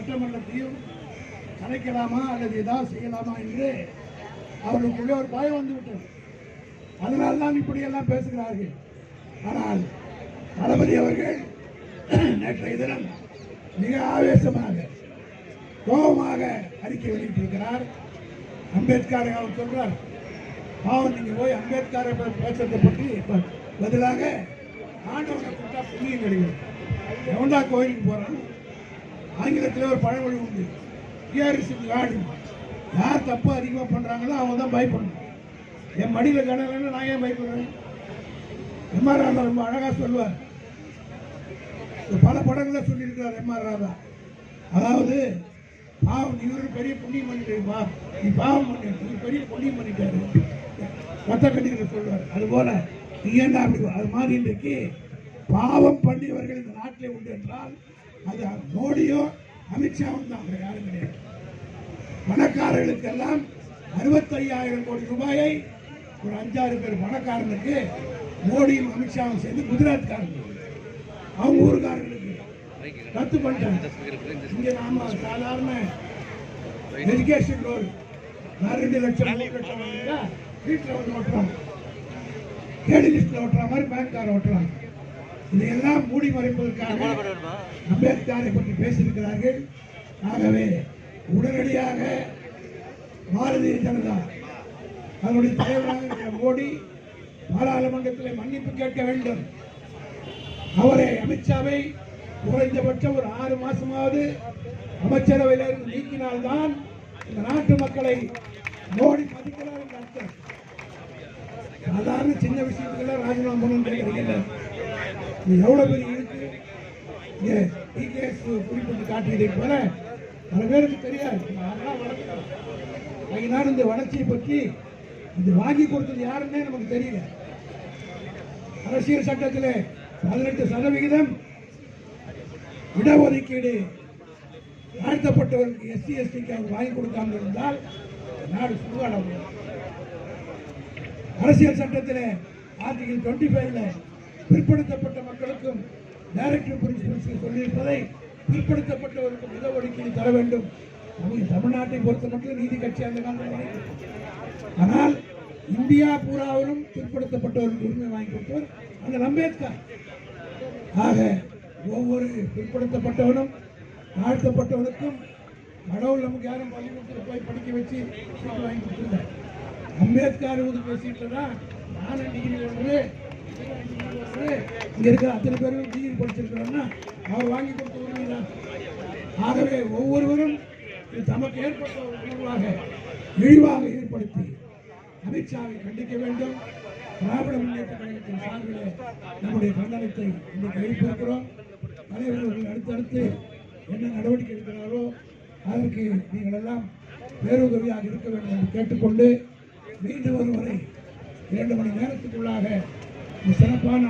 சட்டமன்றத்தையும் கலைக்கலாமா அல்லது ஏதாவது செய்யலாமா என்று அவர்களுக்குள்ளே ஒரு பயம் வந்துவிட்டது. அதனால்தான் இப்படியெல்லாம் பேசுகிறார்கள். ஆனால் தளபதி அவர்கள் நேற்றைய தினம் மிக ஆவேசமாக கோபமாக அறிக்கை வெளியிட்டிருக்கிறார். அம்பேத்கரை அவர் சொல்றார், பாவம் நீங்க போய் அம்பேத்கரை பேசுறதை பற்றி பதிலாக ஆண்டவனை கூட்டா புண்ணியம் கிடைக்கும். எவன்டா கோயிலுக்கு போறான்? ஆங்கிலத்தில் ஒரு பழமொழி உண்டு, யார் தப்பு அதிகமாக பண்றாங்களோ அவங்க தான் பயப்படணும். என் மடியில் கடலைன்னு நான் ஏன் பயப்படுறேன்? எம்ஆர் ராதா ரொம்ப அழகா சொல்லுவார். பல படங்களை சொல்லியிருக்கிறார் எம்ஆர் ராதா. அதாவது பாவம் இவரு பெரிய புண்ணியம் பண்ணிட்டு நீ பாவம் பண்ணி இவர் பெரிய புண்ணியம் பண்ணிட்டாரு ரத்த கண்ணீர் சொல்லுவார். அதுபோல நீ ஏண்டா அப்படி அது மாதிரி இன்றைக்கு பாவம் பண்ணியவர்கள் இந்த நாட்டிலே உண்டு என்றால் அது மோடியோ அமித்ஷாவும் தான், யாரும் கிடையாது. பணக்காரர்களுக்கெல்லாம் 65,000 கோடி ரூபாயை ஒரு 5-6 பேர் பணக்காரனுக்கு மோடியும் அமித்ஷாவும் சேர்ந்து குஜராத்காரங்க அவங்க ஊருக்காரர்களுக்கு ரத்து பண்ணிட்டாங்க. இங்க நாம சாதாரண எஜுகேஷன் லோன் 2 லட்சம் 3 லட்சம் வீட்டில் வந்து ஓட்டுறாங்க, கேடி லிஸ்ட்ல ஓட்டுற மாதிரி பேங்க்கார ஓட்டுறாங்க. இதையெல்லாம் மூடி மறைப்பதற்காக அம்பேத்கரை பற்றி பேசியிருக்கிறார்கள். ஆகவே உடனடியாக பாரதிய ஜனதா அதனுடைய தலைவராக இருக்கிற மோடி பாராளுமன்றத்தில் மன்னிப்பு கேட்க வேண்டும். அவரை அமித்ஷாவை குறைந்தபட்சம் ஒரு 6 மாசமாவது அமைச்சரவையிலிருந்து நீக்கினால்தான் இந்த நாட்டு மக்களை மோடி மதிக்கிறார் என்று அர்த்தம். சாதாரண சின்ன விஷயத்துக்கெல்லாம் ராஜினாமா பண்ண எவ்வளவு பெரிய இருக்கு. குறிப்பிட்டு காட்டியதை போல பல பேருக்கு தெரியாது. இந்த வளர்ச்சியை பற்றி இது வாங்கி கொடுத்தது யாருன்னே நமக்கு தெரியல. அரசியல் சட்டத்தில் 18% இடஒதுக்கீடு தாழ்த்தப்பட்டவர்களுக்கு SC STக்கு அவர் வாங்கி கொடுக்காமல் இருந்தால் நாடு சுடுகாடு. அரசியல் சட்டத்தில் ஆர்டிகல் 25 பிற்படுத்தப்பட்ட மக்களுக்கும் டைரக்டிவ் பிரின்சிபல்ஸ் சொல்லியிருப்பதை பிற்படுத்தப்பட்டவர்களுக்கும் இடஒதுக்கீடு தர வேண்டும். தமிழ்நாட்டை பொறுத்த மட்டும் நீதி கட்சி அந்த காலத்தில், ஆனால் இந்தியா பூராவிலும் பிற்படுத்தப்பட்டவர்களுக்கு உரிமை வாங்கி கொடுத்தவர் அந்த அம்பேத்கர். ஆக ஒவ்வொரு பிற்படுத்தப்பட்டவனும் தாழ்த்தப்பட்டவனுக்கும் கடவுள் நமக்கு யாரும் பள்ளிக்கூடத்தில் போய் படிக்க வச்சு சீட்டு வாங்கி கொடுத்துருந்தார். அம்பேத்கர் ஒதுக்கிற சீட்டில் தான் நானும் டிகிரி ஒன்று இங்க இருக்கிற அத்தனை பேரும் டிகிரி படிச்சிருக்கிறோம்னா அவர் வாங்கி கொடுத்த உரிமை தான். ஆகவே ஒவ்வொருவரும் தமக்கு ஏற்பட்ட உணர்வாக இழிவாக ஏற்படுத்தி அமித்ஷாவை கண்டிக்க வேண்டும். திராவிட முன்னேற்ற கழகத்தின் சார்பில் நம்முடைய கண்டனத்தை இன்றைக்கு எழுப்பியிருக்கிறோம். தலைவர்கள் அடுத்தடுத்து என்ன நடவடிக்கை எடுக்கிறாரோ அதற்கு நீங்கள் எல்லாம் பேருதவியாக இருக்க வேண்டும் என்று கேட்டுக்கொண்டு மீண்டும் ஒருவரை 2 மணி நேரத்துக்குள்ளாக சிறப்பான